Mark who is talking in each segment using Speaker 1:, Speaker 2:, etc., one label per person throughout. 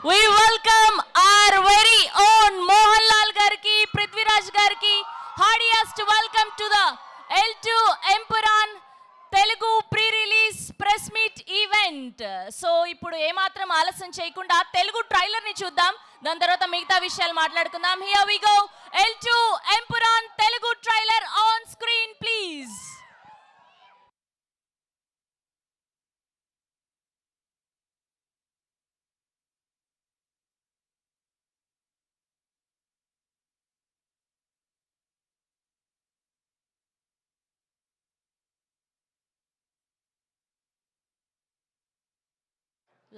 Speaker 1: We welcome our very own Mohanlal garki, Prithviraj garki. Heartiest welcome to the L2 Empuraan Telugu pre-release press meet event. So ఇప్పుడు ఏమాత్రం ఆలస్యం చేయకుండా Telugu trailer ని చూద్దాం. దాని తర్వాత మిగతా విషయాలు మాట్లాడుకుందాం. Here we go. L2 Empuraan Telugu trailer on screen please.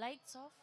Speaker 1: Lights off.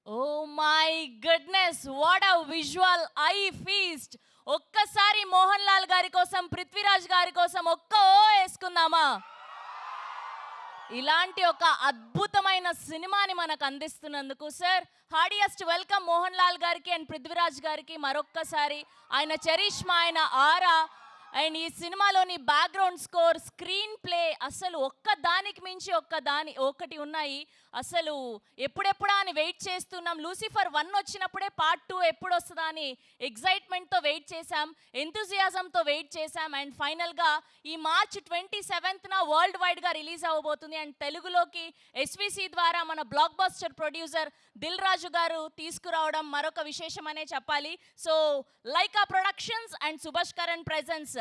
Speaker 1: Oh my goodness, what a visual eye feast. ఒక్కసారి మోహన్ లాల్ గారి కోసం, పృథ్వీరాజ్ గారి కోసం ఒక్క ఓ వేసుకుందామా? ఇలాంటి ఒక అద్భుతమైన సినిమాని మనకు అందిస్తున్నందుకు sir heartiest welcome Mohan Lal గారికి అండ్ పృథ్వీరాజ్ గారికి మరొక్కసారి. ఆయన చరిష్మా, ఆయన ఆరా అండ్ ఈ సినిమాలోని బ్యాక్గ్రౌండ్ స్కోర్, స్క్రీన్ ప్లే అసలు ఒక్కదానికి మించి ఒకటి ఉన్నాయి. అసలు ఎప్పుడెప్పుడా అని వెయిట్ చేస్తున్నాం. లూసిఫర్ 1 వచ్చినప్పుడే పార్ట్ 2 ఎప్పుడు వస్తుందా అని ఎగ్జైట్మెంట్తో వెయిట్ చేశాం, ఎంతూజియాజంతో వెయిట్ చేశాం. అండ్ ఫైనల్గా ఈ మార్చ్ 27న వరల్డ్ వైడ్గా రిలీజ్ అవ్వబోతుంది. అండ్ తెలుగులోకి ఎస్విసి ద్వారా మన blockbuster producer Dil Raju గారు తీసుకురావడం మరొక విశేషమనే చెప్పాలి. So Lyca productions and Subhash Karan presents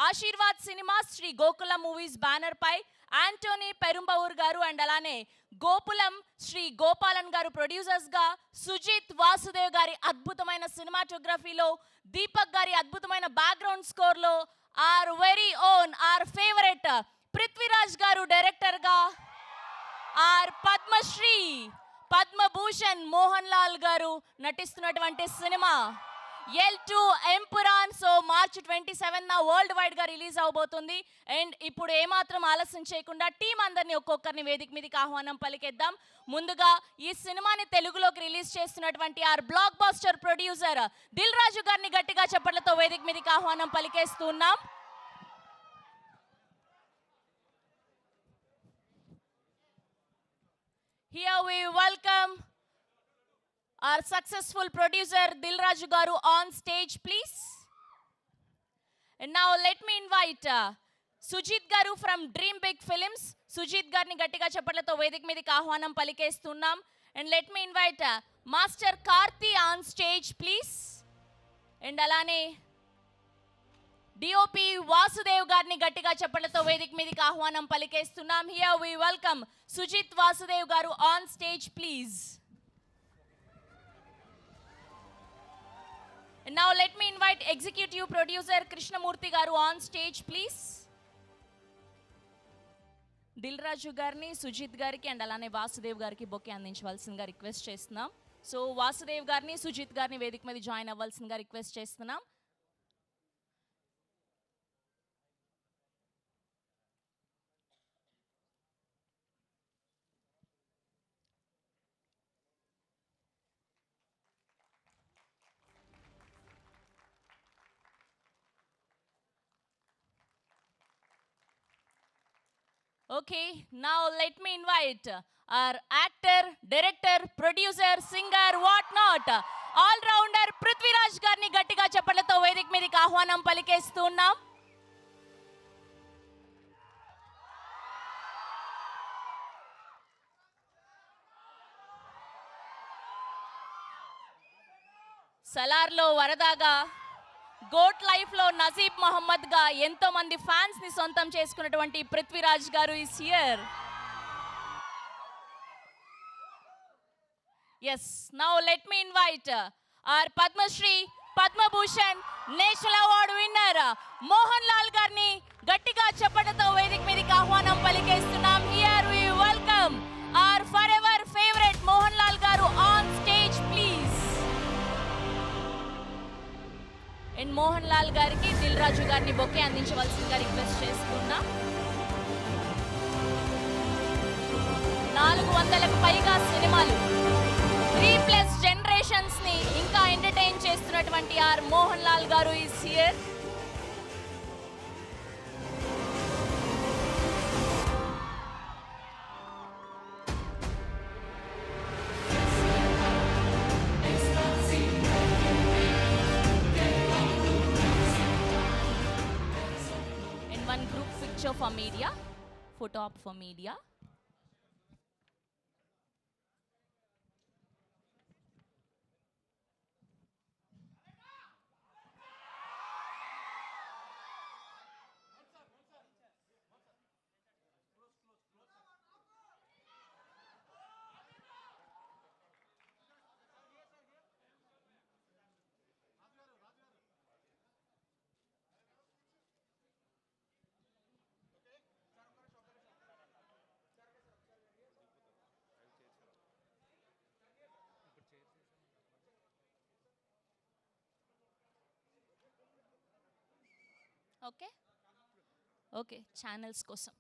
Speaker 1: Aashirvad cinema Sri Gokulam movies banner పై ఆంటోనీ పెరుంబవూర్ గారు అండ్ అలానే గోపులం శ్రీ గోపాలన్ గారు ప్రొడ్యూసర్స్ గా, సుజిత్ వాసుదేవ్ గారి అద్భుతమైన సినిమాటోగ్రఫీలో, దీపక్ గారి అద్భుతమైన బ్యాక్గ్రౌండ్ స్కోర్ లో our very own our favourite Prithviraj గారు డైరెక్టర్ గా, ఆర్ పద్మశ్రీ పద్మభూషణ్ మోహన్ లాల్ గారు నటిస్తున్నటువంటి cinema L2 Empuraan. So March 27న వరల్డ్ వైడ్ గా రిలీజ్ అవబోతుంది. అండ్ ఇప్పుడు ఏమాత్రం ఆలస్యం చేయకుండా టీం అందరినీ ఒక్కొక్కరిని వేదిక మీదకి ఆహ్వానం పలికేద్దాం. ముందుగా ఈ సినిమాని తెలుగులోకి రిలీజ్ చేస్తున్నటువంటి our blockbuster producer Dil Raju గారిని గట్టిగా చప్పట్లతో వేదిక మీదకి ఆహ్వానం పలికేస్తున్నాం. Here we welcome our successful producer Dil Raju garu on stage, please. And now let me invite Sujith garu from Dream Big Films. Sujith garni gattiga chappatlతో వేదిక మీదకి ఆహ్వానం పలికేస్తున్నాం. And let me invite Master Karthi on stage, please. And alane DOP Vaasudev గారిని గట్టిగా చప్పట్లతో వేదిక మీదకి ఆహ్వానం పలికేస్తున్నాం. Here we welcome Sujith Vaassudev garu on stage, please. And now let me invite executive producer Krishnamurthy garu on stage, please. Dil Raju గారిని, సుజిత్ గారికి and అలానే వాసుదేవ్ గారికి బొకే అందించవలసిందిగా రిక్వెస్ట్ చేస్తున్నాం. సో వాసుదేవ్ గారిని, సుజిత్ గారిని వేదిక మీద జాయిన్ అవ్వాల్సిందిగా రిక్వెస్ట్ చేస్తున్నాం. Okay, now let me invite our actor, director, producer, singer, what not, all-rounder Prithviraj గారిని గట్టిగా చప్పట్లతో వేదిక మీదకి ఆహ్వానం పలికేస్తున్నాం. సలార్లో వరదాగా, గోట్ లైఫ్ లో నజీబ్ మహమ్మద్ గా ఎంతో మంది ఫ్యాన్స్ ని సొంతం చేసుకున్నటువంటి పృథ్వీరాజ్ గారు is here. Yes, now let me invite our Padmashri, Padmabhushan, National Award winner Mohanlal గారిని గట్టిగా చప్పట్లతో వేదిక మీదకి ఆహ్వానం పలికేస్తున్నాం. Here we welcome our forever favorite Mohanlal గారు on stage, please. And Mohan Lal గారికి దిల్ రాజు గారిని బొకే అందించవలసిందిగా రిక్వెస్ట్ చేస్తున్నా. 400కు పైగా సినిమాలు, 3+ జనరేషన్స్ ని ఇంకా ఎంటర్టైన్ చేస్తున్నటువంటి ఆర్ మోహన్ లాల్ గారు is here. For media, photo op for media. Okay okay channels కోసం.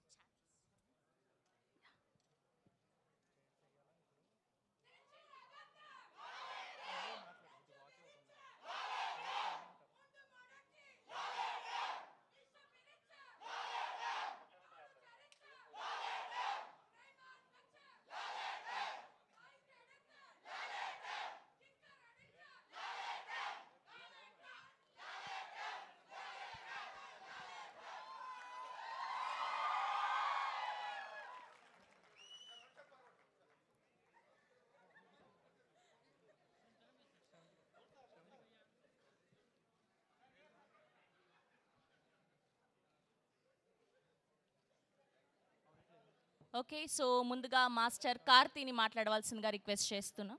Speaker 1: ఓకే సో ముందుగా మాస్టర్ కార్తీని మాట్లాడవలసిందిగా రిక్వెస్ట్ చేస్తున్నా.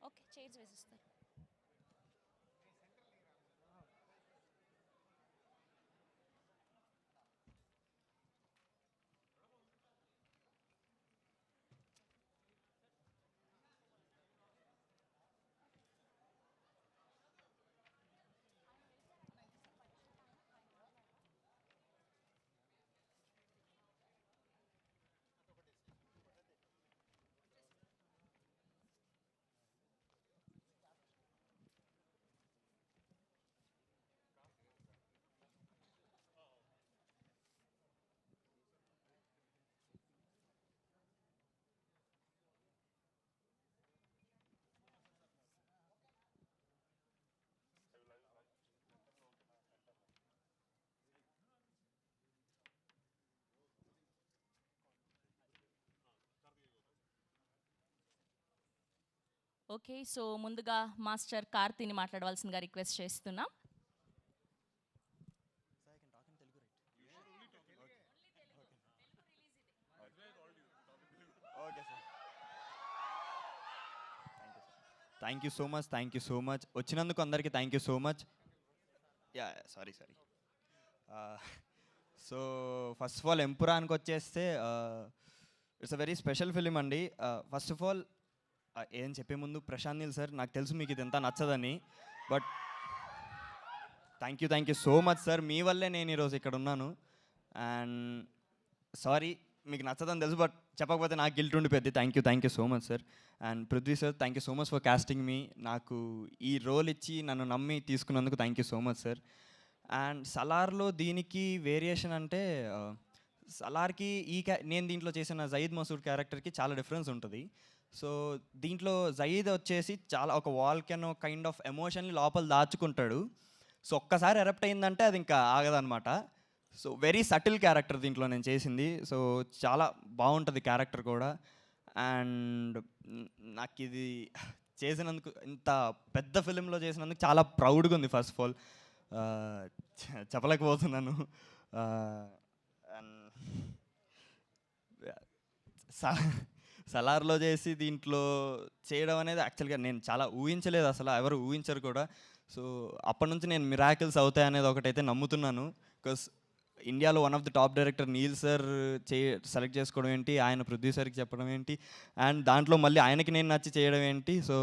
Speaker 1: ఓకే చైర్స్ వేసిస్తారు. ఓకే సో ముందుగా మాస్టర్ కార్తీని మాట్లాడవలసిందిగా రిక్వెస్ట్ చేస్తున్నాం.
Speaker 2: థ్యాంక్ యూ సో మచ్ వచ్చినందుకు అందరికీ thank you so much. Sorry so first of all ఎంపురాన్కి వచ్చేస్తే it's a very special film అండి. ఫస్ట్ ఆఫ్ ఆల్ ఏం చెప్పే ముందు ప్రశాంత్ నీల్ సార్, నాకు తెలుసు మీకు ఇది ఎంత నచ్చదని, but thank you so much sir. మీ వల్లే నేను ఈరోజు ఇక్కడ ఉన్నాను. అండ్ సారీ మీకు నచ్చదని తెలుసు, బట్ చెప్పకపోతే నాకు గిల్ట్ ఉండిపోద్ది. Thank you so much sir. And Prithvi sir, thank you so much for casting me. నాకు ఈ రోల్ ఇచ్చి నన్ను నమ్మి తీసుకున్నందుకు thank you so much sir. And సలార్లో దీనికి వేరియేషన్ అంటే సలార్కి నేను దీంట్లో చేసిన జయీద్ మసూద్ క్యారెక్టర్కి చాలా డిఫరెన్స్ ఉంటుంది. సో దీంట్లో జయీద్ వచ్చేసి చాలా ఒక వాల్కెనో కైండ్ ఆఫ్ ఎమోషన్ని లోపల దాచుకుంటాడు. సో ఒక్కసారి ఎరప్ట్ అయిందంటే అది ఇంకా ఆగదనమాట. సో వెరీ సటిల్ క్యారెక్టర్ దీంట్లో నేను చేసింది. సో చాలా బాగుంటుంది క్యారెక్టర్ కూడా. అండ్ నాకు ఇది చేసినందుకు, ఇంత పెద్ద ఫిలింలో చేసినందుకు చాలా ప్రౌడ్గా ఉంది. ఫస్ట్ ఆఫ్ ఆల్ చెప్పలేకపోతున్నాను. అండ్ సలార్లో చేసి దీంట్లో చేయడం అనేది యాక్చువల్గా నేను చాలా ఊహించలేదు, అసలు ఎవరు ఊహించరు కూడా. సో అప్పటి నుంచి నేను మిరాకిల్స్ అవుతాయి అనేది ఒకటైతే నమ్ముతున్నాను. బికాస్ ఇండియాలో one of the top director Neel sir select చేసుకోవడం ఏంటి, ఆయన పృథ్వీ సార్కి చెప్పడం ఏంటి, అండ్ దాంట్లో మళ్ళీ ఆయనకి నేను నచ్చి చేయడం ఏంటి. సో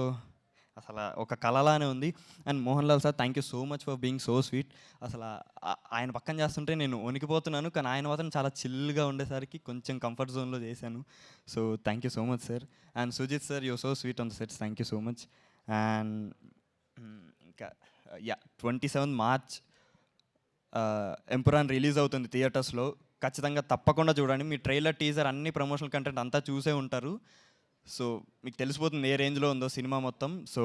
Speaker 2: అసలు ఒక కళలానే ఉంది. And Mohanlal sir, thank you so much for being so sweet. అసలు ఆయన పక్కన చేస్తుంటే నేను వణికిపోతున్నాను, కానీ ఆయన మాత్రం చాలా చిల్గా ఉండేసరికి కొంచెం కంఫర్ట్ జోన్లో చేశాను. So thank you so much sir. And Sujeeth sir, you so sweet on the sets, thank you so much. And ఇంకా 27 మార్చ్ ఎంపురాన్ రిలీజ్ అవుతుంది థియేటర్స్లో. ఖచ్చితంగా తప్పకుండా చూడండి. మీ ట్రైలర్, టీజర్, అన్ని ప్రమోషనల్ కంటెంట్ అంతా చూసే ఉంటారు. సో మీకు తెలిసిపోతుంది ఏ రేంజ్లో ఉందో సినిమా మొత్తం. సో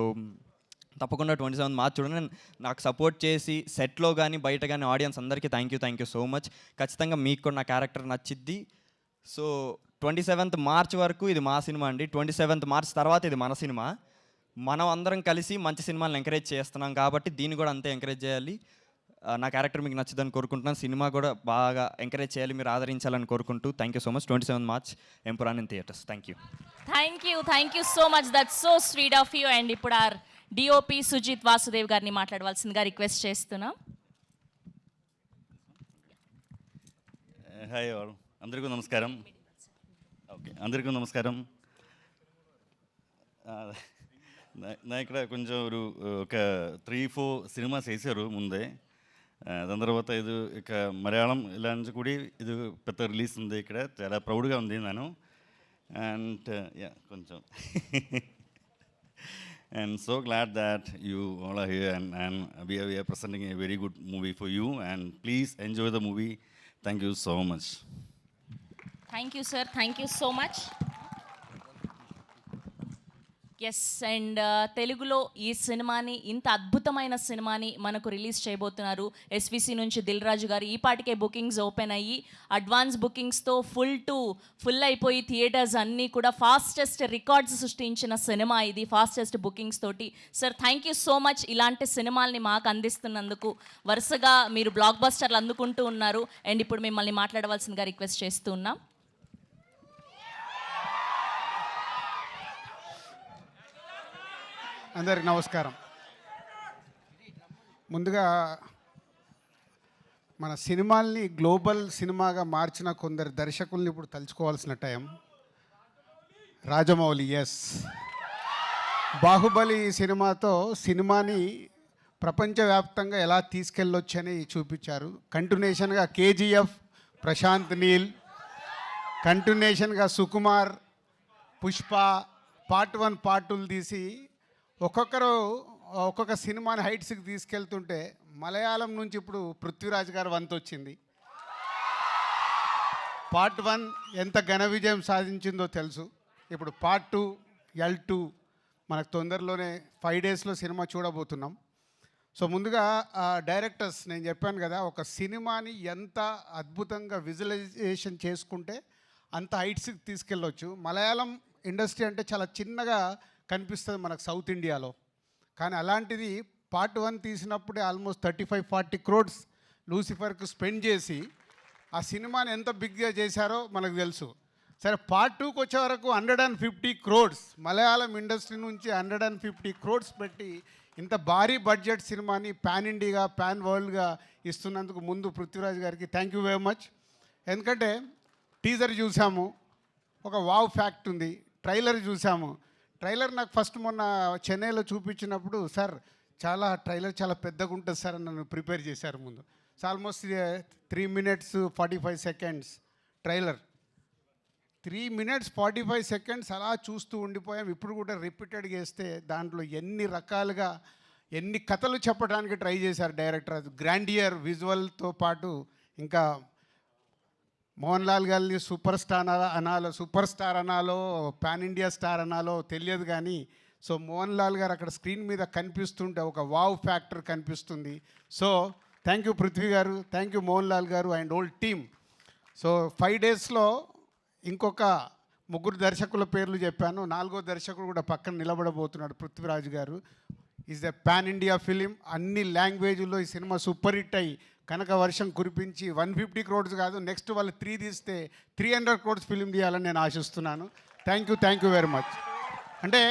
Speaker 2: తప్పకుండా 27 మార్చ్ చూడండి. నాకు సపోర్ట్ చేసి సెట్లో కానీ బయట కానీ ఆడియన్స్ అందరికీ థ్యాంక్ యూ సో మచ్. ఖచ్చితంగా మీకు కూడా నా క్యారెక్టర్ నచ్చిద్ది. సో 27th మార్చ్ వరకు ఇది మా సినిమా అండి. 27th మార్చ్ తర్వాత ఇది మన సినిమా. మనం అందరం కలిసి మంచి సినిమాలను ఎంకరేజ్ చేస్తున్నాం కాబట్టి దీన్ని కూడా అంతే ఎంకరేజ్ చేయాలి. నా క్యారెక్టర్ మీకు నచ్చుదని కోరుకుంటున్నాను. సినిమా కూడా బాగా ఎంకరేజ్ చేయాలి, మీరు ఆదరించాలని కోరుకుంటూ thank you so much. 27 March Empuraan in theatres. Thank you
Speaker 1: so much. That's so sweet of you. And ఇప్పుడు ఆర్ డిఓపి సుజిత్ వాసుదేవ్ గారిని మాట్లాడవలసిందిగా రిక్వెస్ట్ చేస్తున్నాం.
Speaker 3: హాయ్ అందరికీ నమస్కారం. ఓకే, అందరికీ నమస్కారం. నా ఇక్కడ కొంచెం ఒక 3-4 సినిమాస్ వేసారు ముందే. దాని తర్వాత ఇది ఇక మలయాళం ఇలా నుంచి కూడా ఇది పెద్ద రిలీజ్ ఉంది ఇక్కడ, చాలా ప్రౌడ్గా ఉంది నేను. అండ్ యా కొంచెం and so glad that you all are here and we are presenting a very good movie for you, and please enjoy the movie. Thank you so much.
Speaker 1: Thank you, sir. Thank you so much. Yes, and తెలుగులో ఈ సినిమాని, ఇంత అద్భుతమైన సినిమాని మనకు release చేయబోతున్నారు SVC నుంచి దిల్ రాజు గారు. ఈ పాటికే బుకింగ్స్ ఓపెన్ అయ్యి అడ్వాన్స్ బుకింగ్స్తో ఫుల్ అయిపోయి థియేటర్స్ అన్నీ కూడా ఫాస్టెస్ట్ రికార్డ్స్ సృష్టించిన సినిమా ఇది, ఫాస్టెస్ట్ బుకింగ్స్ తోటి. Sir thank you so much ఇలాంటి సినిమాల్ని మాకు అందిస్తున్నందుకు. వరుసగా మీరు బ్లాక్ బస్టర్లు అందుకుంటూ ఉన్నారు. అండ్ ఇప్పుడు మిమ్మల్ని మాట్లాడవలసిందిగా రిక్వెస్ట్ చేస్తూ ఉన్నాం.
Speaker 4: అందరికి నమస్కారం. ముందుగా మన సినిమాల్ని గ్లోబల్ సినిమాగా మార్చిన కొందరు దర్శకుల్ని ఇప్పుడు తలుచుకోవాల్సిన టైం. రాజమౌళి, ఎస్, బాహుబలి సినిమాతో సినిమాని ప్రపంచవ్యాప్తంగా ఎలా తీసుకెళ్ళొచ్చని చూపించారు. కంటిన్యూషన్గా కేజీఎఫ్, ప్రశాంత్ నీల్, కంటిన్యూషన్గా సుకుమార్, పుష్ప, పార్ట్ 1 పార్ట్ 2 తీసి ఒక్కొక్క సినిమాని హైట్స్కి తీసుకెళ్తుంటే మలయాళం నుంచి ఇప్పుడు పృథ్వీరాజ్ గారు వంతు వచ్చింది. పార్ట్ 1 ఎంత ఘన విజయం సాధించిందో తెలుసు. ఇప్పుడు పార్ట్ 2 L2 మనకు తొందరలోనే 5 డేస్లో సినిమా చూడబోతున్నాం. సో ముందుగా డైరెక్టర్స్, నేను చెప్పాను కదా, ఒక సినిమాని ఎంత అద్భుతంగా విజువలైజేషన్ చేసుకుంటే అంత హైట్స్కి తీసుకెళ్ళొచ్చు. మలయాళం ఇండస్ట్రీ అంటే చాలా చిన్నగా కనిపిస్తుంది మనకు సౌత్ ఇండియాలో, కానీ అలాంటిది పార్ట్ 1 తీసినప్పుడే ఆల్మోస్ట్ 35-40 crores లూసిఫర్కు స్పెండ్ చేసి ఆ సినిమాని ఎంత బిగ్గా చేశారో మనకు తెలుసు. సరే, పార్ట్ 2కి వచ్చే వరకు 150 crores మలయాళం ఇండస్ట్రీ నుంచి 150 crores పెట్టి ఇంత భారీ బడ్జెట్ సినిమాని పాన్ ఇండియాగా, పాన్ వరల్డ్గా ఇస్తున్నందుకు ముందు పృథ్వీరాజ్ గారికి థ్యాంక్ యూ వెరీ మచ్. ఎందుకంటే టీజర్ చూసాము, ఒక వావ్ ఫ్యాక్ట్ ఉంది. ట్రైలర్ చూసాము. ట్రైలర్ నాకు ఫస్ట్ మొన్న చెన్నైలో చూపించినప్పుడు, సార్ ట్రైలర్ చాలా పెద్దగా ఉంటుంది సార్ అని నన్ను ప్రిపేర్ చేశారు ముందు. So almost 3 minutes 45 seconds trailer. 3 minutes 45 seconds అలా చూస్తూ ఉండిపోయాం. ఇప్పుడు కూడా రిపీటెడ్గా వేస్తే దాంట్లో ఎన్ని రకాలుగా ఎన్ని కథలు చెప్పడానికి ట్రై చేశారు డైరెక్టర్. అది గ్రాండియర్ విజువల్తో పాటు ఇంకా మోహన్లాల్ గారిని సూపర్ స్టార్ అనాలో పాన్ ఇండియా స్టార్ అనాలో తెలియదు కానీ, సో మోహన్లాల్ గారు అక్కడ స్క్రీన్ మీద కనిపిస్తుంటే ఒక వావ్ ఫ్యాక్టర్ కనిపిస్తుంది. సో థ్యాంక్ యూ పృథ్వీ గారు, థ్యాంక్ యూ మోహన్లాల్ గారు అండ్ ఓల్డ్ టీమ్. సో 5 డేస్లో ఇంకొక 3 దర్శకుల పేర్లు చెప్పాను. 4వ దర్శకుడు కూడా పక్కన నిలబడబోతున్నాడు, పృథ్వీరాజ్ గారు. Is a pan India film. అన్ని లాంగ్వేజ్లో ఈ సినిమా సూపర్ హిట్ అయ్యి కనుక వర్షం కురిపించి 150 crores కాదు, నెక్స్ట్ వాళ్ళు 3 తీస్తే 300 crores ఫిలిం తీయాలని నేను ఆశిస్తున్నాను. Thank you very much. అంటే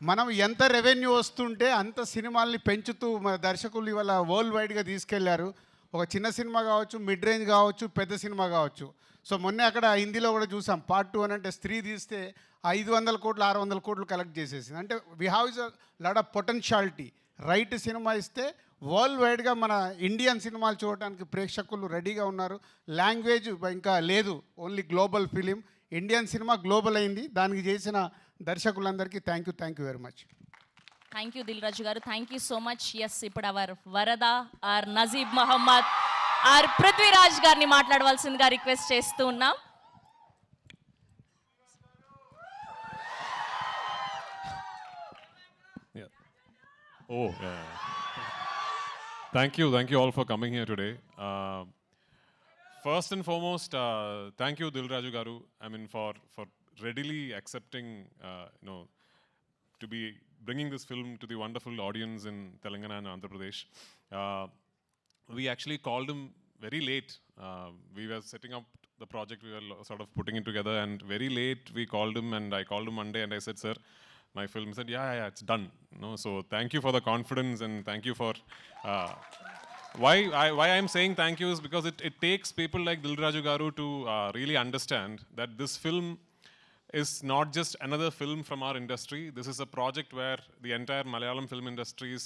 Speaker 4: మనం ఎంత రెవెన్యూ వస్తుంటే అంత సినిమాల్ని పెంచుతూ మన దర్శకులు ఇవాళ వరల్డ్ వైడ్గా తీసుకెళ్లారు. ఒక చిన్న సినిమా కావచ్చు, మిడ్ రేంజ్ కావచ్చు, పెద్ద సినిమా కావచ్చు. సో మొన్నే అక్కడ హిందీలో కూడా చూసాం, పార్ట్ 2 అని అంటే స్త్రీ తీస్తే 500 crores 600 crores కలెక్ట్ చేసేసింది. అంటే we have is a lot of potentiality. Right cinema ఇస్తే వరల్డ్ వైడ్గా మన ఇండియన్ సినిమాలు చూడటానికి ప్రేక్షకులు రెడీగా ఉన్నారు. లాంగ్వేజ్ ఇంకా లేదు, only global film. Indian cinema global అయింది. దానికి చేసిన దర్శకులందరికీ thank you very much.
Speaker 1: Thank you Dil Raju గారు, thank you so much. Yes, ఇప్పుడు our Varadha our Najeeb Mohammed our Prithviraj గారిని మాట్లాడవలసిందిగా రిక్వెస్ట్ చేస్తూ ఉన్నాం.
Speaker 5: Thank you all for coming here today. First and foremost, thank you Dil Raju Garu. I mean for readily accepting, to be bringing this film to the wonderful audience in Telangana and Andhra Pradesh. We actually called him very late. We were setting up the project, we were sort of putting it together, and very late we called him, and I called him Monday and I said, sir, my film. He said, yeah, it's done. So thank you for the confidence, and thank you for why I'm saying thank you is because it takes people like Dil Raju Garu to really understand that this film is not just another film from our industry. This is a project where the entire Malayalam film industry is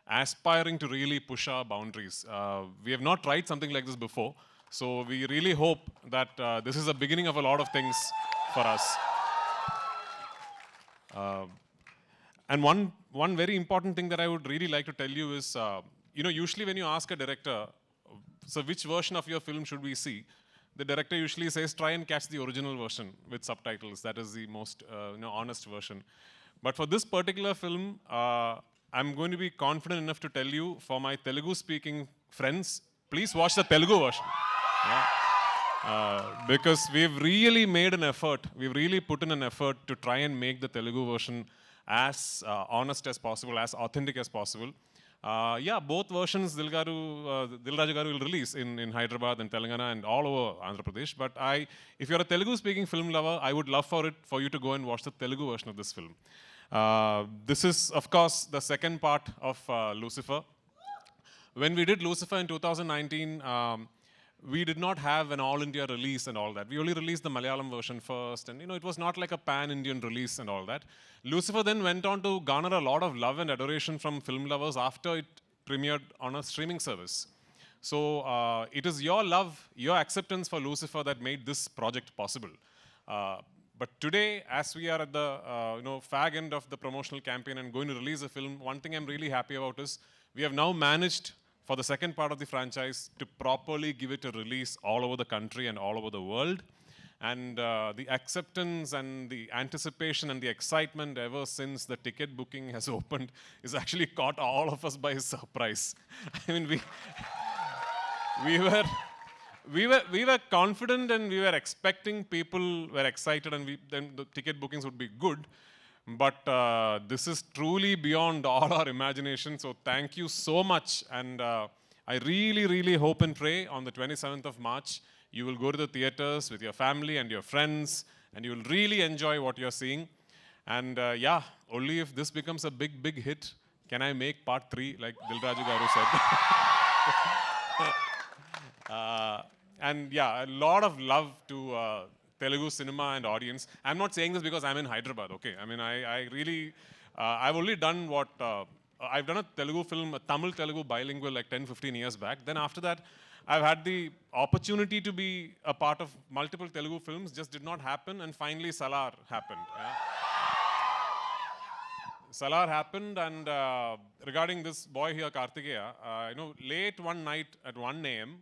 Speaker 5: aspiring to really push our boundaries. We have not tried something like this before, so we really hope that this is the beginning of a lot of things for us. And one very important thing that I would really like to tell you is, usually when you ask a director, so which version of your film should we see? The director usually says, try and catch the original version with subtitles. That is the most honest version. But for this particular film, I'm going to be confident enough to tell you, for my Telugu-speaking friends, please watch the Telugu version. Yeah. Because we've really made an effort. We've really put in an effort to try and make the Telugu version as honest as possible, as authentic as possible. Both versions Dilraju garu will release in Hyderabad and Telangana and all over Andhra Pradesh. But if you're a Telugu-speaking film lover, I would love for you to go and watch the Telugu version of this film. This is, of course, the second part of Lucifer. When we did Lucifer in 2019, we did not have an all-India release and all that. We only released the Malayalam version first, and it was not like a pan-Indian release and all that. Lucifer then went on to garner a lot of love and adoration from film lovers after it premiered on a streaming service. So it is your love, your acceptance for Lucifer that made this project possible. But today, as we are at the fag end of the promotional campaign and going to release a film, one thing I'm really happy about is we have now managed, for the second part of the franchise, to properly give it a release all over the country and all over the world. And the acceptance and the anticipation and the excitement ever since the ticket booking has opened is actually caught all of us by surprise. I mean, we were confident and we were expecting, people were excited, and then the ticket bookings would be good. But this is truly beyond all our imagination. So thank you so much. And I really, really hope and pray on the 27th of March, you will go to the theaters with your family and your friends, and you will really enjoy what you're seeing. And only if this becomes a big, big hit, can I make part 3, like Dilraju garu said. And a lot of love to Telugu cinema and audience. I'm not saying this because I'm in Hyderabad, okay? I mean, I really, I've only done I've done a Telugu film, a Tamil-Telugu bilingual, like 10-15 years back. Then after that, I've had the opportunity to be a part of multiple Telugu films, just did not happen, and finally Salar happened. Yeah? Salar happened, and regarding this boy here, Kartikeya, late one night at 1 a.m.,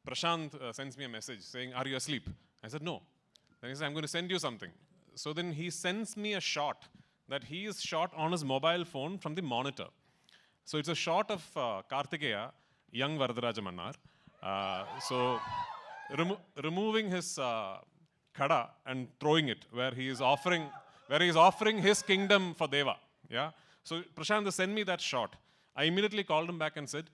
Speaker 5: Prashant sends me a message saying, "Are you asleep?" I said, "No." Then he said, "I'm going to send you something." So then he sends me a shot that he is shot on his mobile phone from the monitor. So it's a shot of Kartikeya, young Varadarajamannar. So removing his khada and throwing it where he is offering his kingdom for Deva. Yeah. So Prashant sent me that shot. I immediately called him back and said,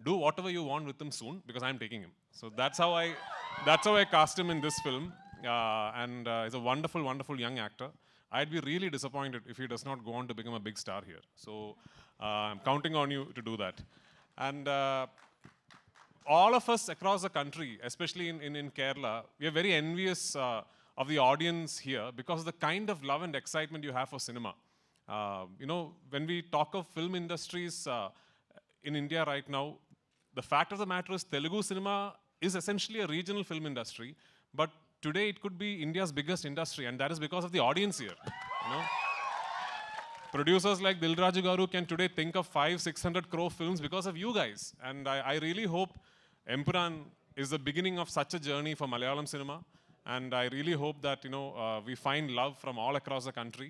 Speaker 5: "Do whatever you want with him soon, because I'm taking him." So that's how I cast him in this film. And he's a wonderful, wonderful young actor. I'd be really disappointed if he does not go on to become a big star here. So I'm counting on you to do that. And all of us across the country, especially in Kerala, we are very envious of the audience here because of the kind of love and excitement you have for cinema. When we talk of film industries in India right now, the fact of the matter is Telugu cinema is essentially a regional film industry, but today it could be India's biggest industry, and that is because of the audience here. Producers like Dilraju garu can today think of 500-600 crore films because of you guys, and I really hope Empuraan is the beginning of such a journey for Malayalam cinema, and I really hope that we find love from all across the country,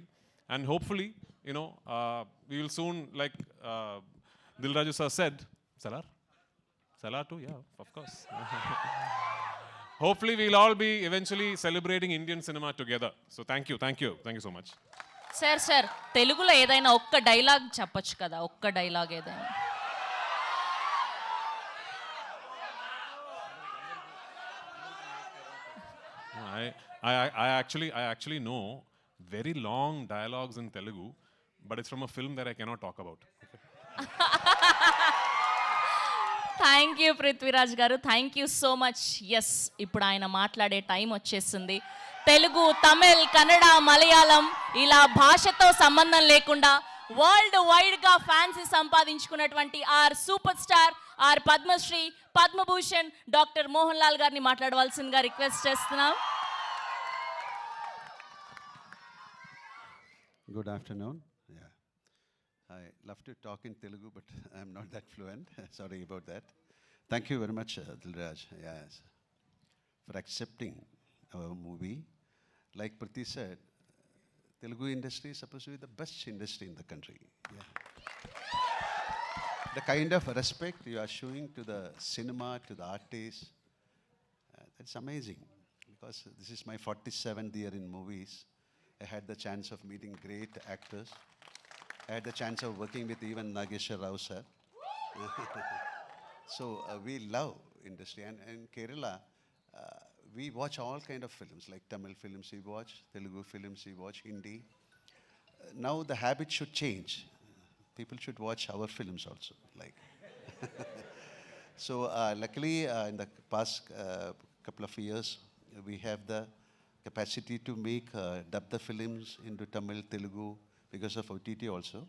Speaker 5: and hopefully we will soon, like Dilraju sir said, Salar too, yeah, of course. Hopefully we'll all be eventually celebrating Indian cinema together. So thank you so much.
Speaker 1: Sir తెలుగులో ఏదైనా ఒక్క dialogue చెప్పొచ్చు కదా, ఒక్క dialogue ఏదైనా.
Speaker 5: I actually know very long dialogues in Telugu, but it's from a film that I cannot talk about.
Speaker 1: Thank you Prithviraj గారు, thank you so much. Yes, ఇప్పుడు ఆయన మాట్లాడే టైం వచ్చేసింది. తెలుగు, తమిళ్, కన్నడ, మలయాళం ఇలా భాషతో సంబంధం లేకుండా వరల్డ్ వైడ్ గా ఫ్యాన్స్ సంపాదించుకున్నటువంటి our super star our Padma Shri Padma Bhushan doctor Mohan Lal గారిని మాట్లాడవలసిందిగా రిక్వెస్ట్ చేస్తున్నాం.
Speaker 6: Good afternoon. Yeah, I love to talk in Telugu, but I'm not that fluent. Sorry about that. Thank you very much, Dilraj, yes, for accepting our movie. Like Priti said, Telugu industry is supposed to be the best industry in the country. Yeah. The kind of respect you are showing to the cinema, to the artists, that's amazing. Because this is my 47th year in movies. I had the chance of meeting great actors. I had the chance of working with even Nageshwar Rao sir. So we love industry. And in Kerala, we watch all kind of films, like Tamil films we watch, Telugu films we watch, Hindi. Now the habit should change. People should watch our films also. Like so luckily in the past couple of years, we have the capacity to make dub the films into Tamil, Telugu, because of OTT also.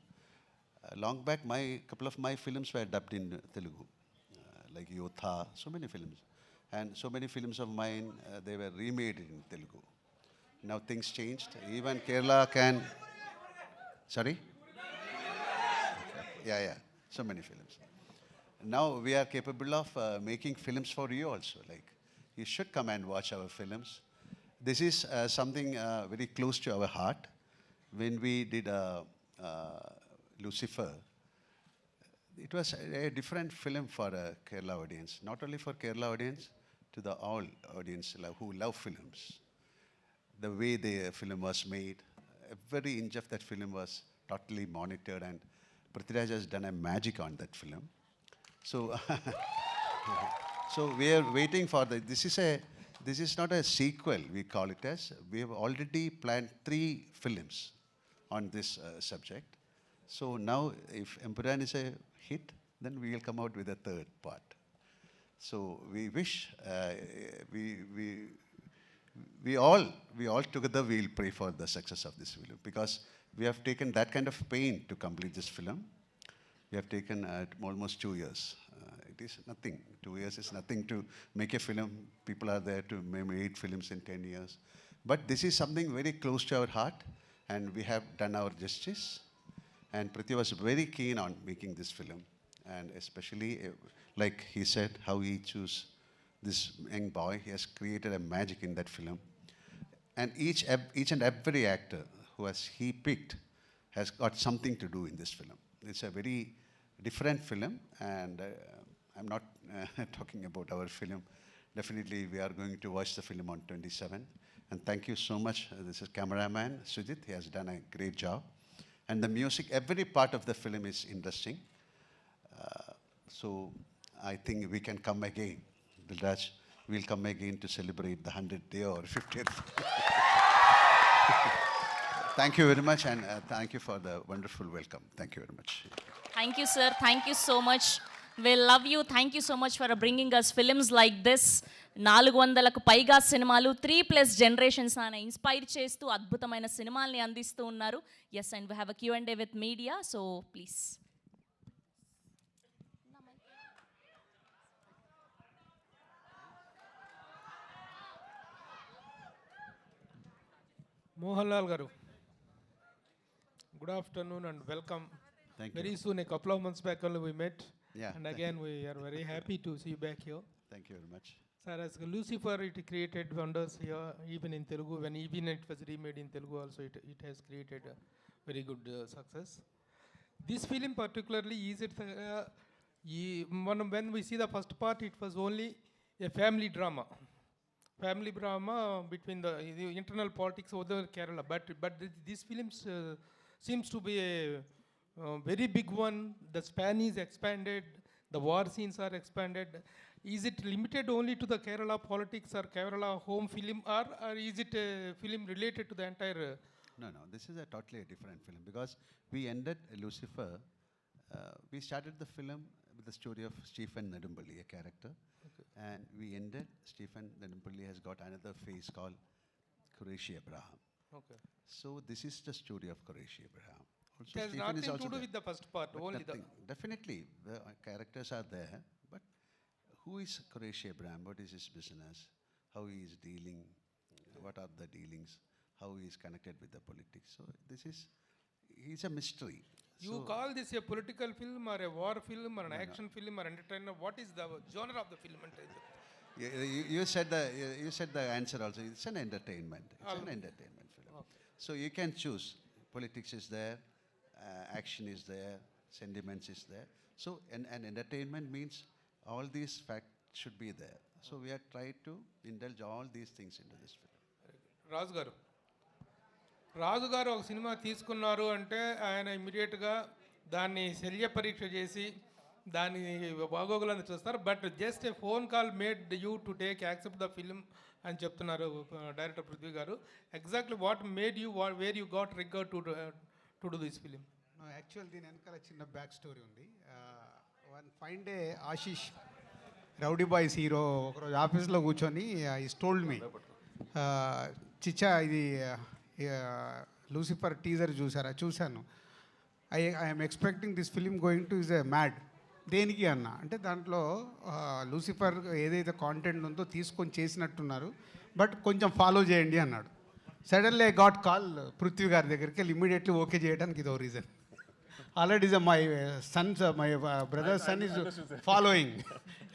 Speaker 6: Long back, couple of my films were dubbed in Telugu, like Yotha, so many films. And so many films of mine, they were remade in Telugu. Now things changed. Even Kerala can... Sorry? Yeah, so many films. Now we are capable of making films for you also. Like, you should come and watch our films. This is something very close to our heart. When we did Lucifer, it was a different film for a Kerala audience. Not only for Kerala audience, to the all audience who love films. The way the film was made, every inch of that film was totally monitored, and Prithviraj has done a magic on that film. So, so we are waiting for this is not a sequel, we call it as. We have already planned 3 films on this subject. So now, if Empuraan is a hit, then we will come out with a 3rd part. So we wish, we all together will pray for the success of this film, because we have taken that kind of pain to complete this film. We have taken almost 2 years. It is nothing. 2 years is nothing to make a film. People are there to make 8 films in 10 years. But this is something very close to our heart, and we have done our justice. And Prithvi was very keen on making this film. And especially, like he said, how he chose this young boy. He has created a magic in that film. And each and every actor who he picked has got something to do in this film. It's a very different film, and I'm not talking about our film. Definitely, we are going to watch the film on 27th. And thank you so much. This is cameraman Sujith. He has done a great job. And the music, every part of the film is interesting. So I think we can come again. Dilraj, we'll come again to celebrate the 100th day or 50th. Thank you very much, and thank you for the wonderful welcome. Thank you very much.
Speaker 1: Thank you, sir. Thank you so much. We love you. Thank you so much for bringing us films like this. 400కు పైగా సినిమాలు 3+ generations ఆయన inspire చేస్తూ అద్భుతమైన సినిమాల్ని అందిస్తూ ఉన్నారు. Yes, and we have a Q&A with media, so please.
Speaker 7: Mohanlal garu, good afternoon and welcome.
Speaker 6: Thank you.
Speaker 7: Very soon, a couple of months back only we met.
Speaker 6: Yeah.
Speaker 7: And again, we are very happy to see you back here.
Speaker 6: Thank you very much.
Speaker 7: Sir, as Lucifer, it created wonders here, even in Telugu. When even it was remade in Telugu also, it has created a very good success. This film particularly is it, when we see the first part, it was only a family drama. Family drama between the internal politics of the Kerala. But this film seems to be a very big one. The span is expanded. The war scenes are expanded. Is it limited only to the Kerala politics or Kerala home film, or is it a film related to the entire?
Speaker 6: No, this is a totally different film, because we ended Lucifer. We started the film with the story of Stephen Nedumpalli, a character. Okay. And we ended, Stephen Nedumpalli has got another phase called Qureshi Abraham.
Speaker 7: Okay.
Speaker 6: So this is the story of Qureshi Abraham. Also,
Speaker 7: It has
Speaker 6: Stephen is
Speaker 7: nothing
Speaker 6: also
Speaker 7: to do
Speaker 6: there.
Speaker 7: with the first part,
Speaker 6: But
Speaker 7: only the.
Speaker 6: nothing. Definitely, the characters are there, but who is Qureshi Abraham? What is his business? How he is dealing? What are the dealings? How he is connected with the politics? So this is, he's a mystery.
Speaker 7: You call this a political film or a war film or an action film or entertainer? What is the genre of the film?
Speaker 6: You said the answer also. It's an entertainment. It's an entertainment film. So you can choose. Politics is there, action is there, sentiments is there. So an entertainment means all these facts should be there. So we are trying to indulge all these things into this film.
Speaker 7: రాజు గారు ఒక cinema తీసుకున్నారు అంటే ఆయన ఇమ్మీడియట్గా దాన్ని శల్య పరీక్ష చేసి దాని బాగోగులను చూస్తారు. But just a phone call made you to take accept the film అని చెప్తున్నారు డైరెక్టర్ పృథ్వీ గారు. Exactly what made you where you got రిగర్ to do this film?
Speaker 4: Actual దీని వెనకాల చిన్న బ్యాక్ స్టోరీ ఉంది. One fine day Ashish rowdy boys hero ఒకరోజు ఆఫీస్లో కూర్చొని ఈస్ టోల్డ్ మీ, చిచ్చా ఇది లూసిఫర్ టీజర్ చూసారా? చూశాను. I'm expecting this film going to is a mad. దేనికి అన్న అంటే దాంట్లో లూసిఫర్ ఏదైతే కాంటెంట్ ఉందో తీసుకొని చేసినట్టున్నారు, బట్ కొంచెం ఫాలో చేయండి అన్నాడు. Suddenly I got call Prithvi గారి దగ్గరికి వెళ్ళి ఇమ్మీడియట్లీ ఓకే చేయడానికి ఇదో reason. Already my Sons my brother sun is following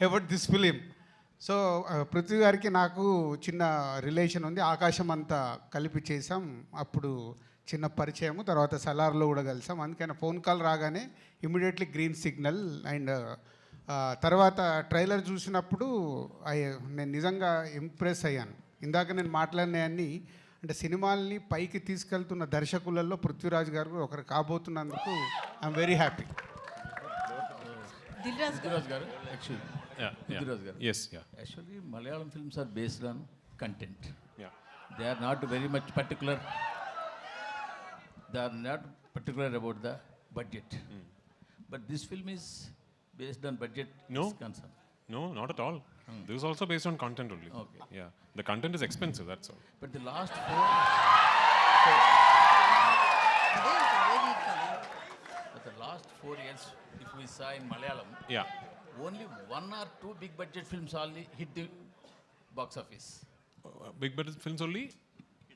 Speaker 4: about this film. So Prithvi గారికి నాకు చిన్న రిలేషన్ ఉంది. ఆకాశం అంతా కలిపి చేసాం, అప్పుడు చిన్న పరిచయము, తర్వాత సలార్లో కూడా కలిసాం. అందుకని ఫోన్ కాల్ రాగానే ఇమీడియట్లీ గ్రీన్ సిగ్నల్. అండ్ తర్వాత ట్రైలర్ చూసినప్పుడు నేను నిజంగా ఇంప్రెస్ అయ్యాను. ఇందాక నేను మాట్లాడినవన్నీ అంటే సినిమాల్ని పైకి తీసుకెళ్తున్న దర్శకులలో పృథ్వీరాజ్ గారు ఒకరు కాబోతున్నందుకు I'm very happy.
Speaker 8: Prithviraj garu, actually. Prithviraj garu.
Speaker 5: Yes, yeah.
Speaker 8: Actually, Malayalam films are based on content.
Speaker 5: Yeah.
Speaker 8: They are not very much particular. They are not particular about the budget. But this film is based on budget.
Speaker 5: No.
Speaker 8: Is concerned.
Speaker 5: No, not at all. This is also based on content only.
Speaker 8: Okay.
Speaker 5: Yeah. The content is expensive, that's all.
Speaker 8: But the last four years, if we saw in Malayalam,
Speaker 5: Yeah.
Speaker 8: only one or two big budget films only hit the box office.
Speaker 5: Big budget films only?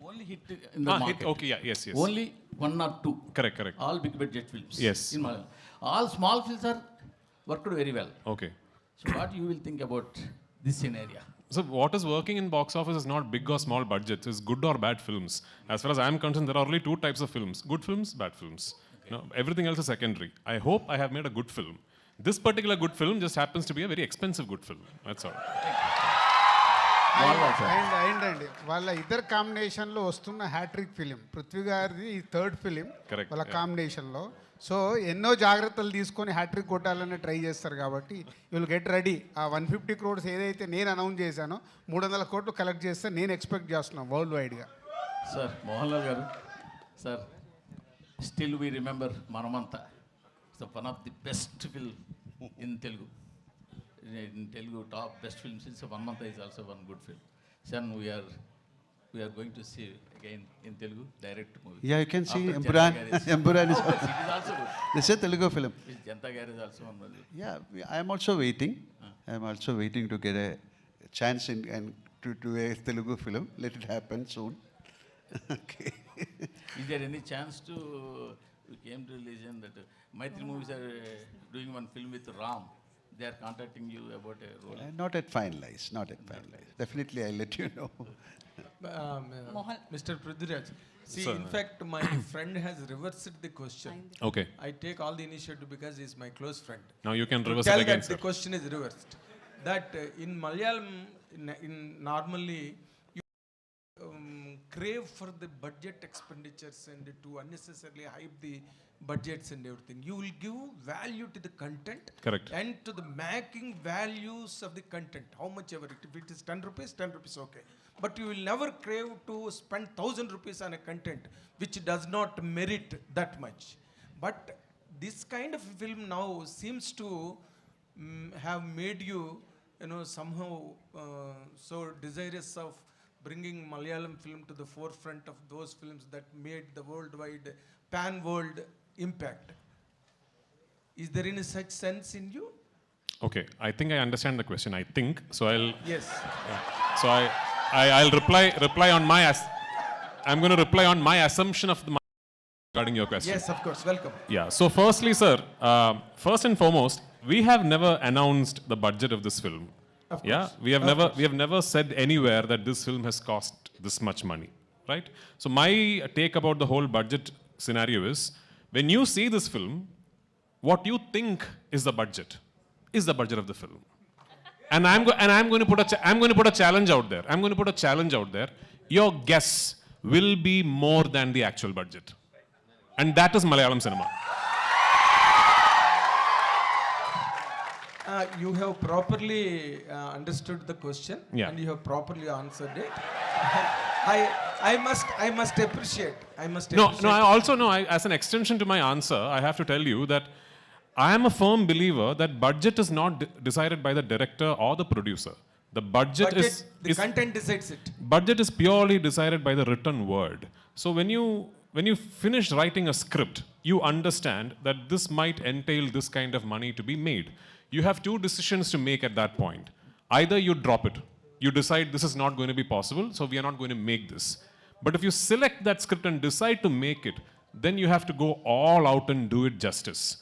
Speaker 8: Only hit in the market.
Speaker 5: Hit, okay, yeah, yes, yes.
Speaker 8: Only one or two.
Speaker 5: Correct.
Speaker 8: All big budget films.
Speaker 5: Yes.
Speaker 8: In Malayalam. All small films are worked very well.
Speaker 5: Okay.
Speaker 8: So what you will think about this scenario?
Speaker 5: So what is working in box office is not big or small budgets, it's good or bad films. As far as I am concerned, there are only two types of films: good films, bad films. You know, everything else is secondary. I hope I have made a good film. This particular good film just happens to be a very expensive good film. That's all.
Speaker 4: అండి వాళ్ళ ఇద్దరు కాంబినేషన్లో వస్తున్న hat trick film Prithvi గారిది ఈ third film వాళ్ళ కాంబినేషన్లో. So ఎన్నో జాగ్రత్తలు తీసుకొని హ్యాట్రిక్ కొట్టాలని ట్రై చేస్తారు కాబట్టి విల్ గెట్ రెడీ. ఆ 150 crores ఏదైతే నేను అనౌన్స్ చేశానో 300 crores కలెక్ట్ చేస్తే నేను ఎక్స్పెక్ట్ చేస్తున్నాను వరల్డ్ వైడ్గా.
Speaker 8: Sir Mohanlal garu, sir, still we remember Manamanta. It's one of the best film in Telugu. In Telugu, top best films. It's Manamanta is also one good film. Son, we are going to see again in Telugu direct movie.
Speaker 6: Yeah, you can see
Speaker 8: After
Speaker 6: Empuraan.
Speaker 8: Janta Garis.
Speaker 6: Empuraan is
Speaker 8: It is also good.
Speaker 6: this is a Telugu film.
Speaker 8: This Janta Garis is also one movie.
Speaker 6: Yeah, I am also waiting. I am also waiting to get a chance and to do a Telugu film. Let it happen soon. Okay.
Speaker 8: Is there any chance to, we came to listen that Maitri movies are doing one film with Ram. They are contacting you about a role.
Speaker 6: Not at finalized. Not at finalized. Definitely, I'll let you know.
Speaker 9: Mr. Prithviraj, see,
Speaker 5: Sir.
Speaker 9: in fact, my friend has reversed the question.
Speaker 5: Okay.
Speaker 9: I take all the initiative because he's my close friend.
Speaker 5: Now you can
Speaker 9: To
Speaker 5: reverse
Speaker 9: tell
Speaker 5: it again,
Speaker 9: that
Speaker 5: sir.
Speaker 9: the question is reversed. That in Malayalam, in normally, you crave for the budget expenditures and to unnecessarily hype the budgets and everything. You will give value to the content.
Speaker 5: Correct.
Speaker 9: And to the making values of the content. How much ever it, if it is 10 rupees, okay. But you will never crave to spend 1,000 rupees on a content which does not merit that much. But this kind of film now seems to have made you, somehow so desirous of bringing Malayalam film to the forefront of those films that made the worldwide, pan-world impact. Is there any such sense in you?
Speaker 5: Okay, I think I understand the question. I think so.
Speaker 9: Yes.
Speaker 5: So I'll reply on my. I'm going to reply on my assumption of the regarding your question.
Speaker 9: Yes, of course. Welcome.
Speaker 5: Yeah. So firstly, sir, first and foremost, we have never announced the budget of this film.
Speaker 9: Of course.
Speaker 5: Yeah, we have never said anywhere that this film has cost this much money, right? So my take about the whole budget scenario is, when you see this film, what you think is the budget of the film. And I'm going to put a challenge out there. I'm going to put a challenge out there. Your guess will be more than the actual budget. And that is Malayalam cinema.
Speaker 9: You have properly understood the question,
Speaker 5: Yeah.
Speaker 9: and you have properly answered it. I must appreciate.
Speaker 5: No, I also know, as an extension to my answer, I have to tell you that I am a firm believer that budget is not decided by the director or the producer. The budget is
Speaker 9: content decides it.
Speaker 5: Budget is purely decided by the written word. So when you finish writing a script, you understand that this might entail this kind of money to be made. You have two decisions to make at that point. Either you drop it, you decide this is not going to be possible, so we are not going to make this. But if you select that script and decide to make it, then you have to go all out and do it justice.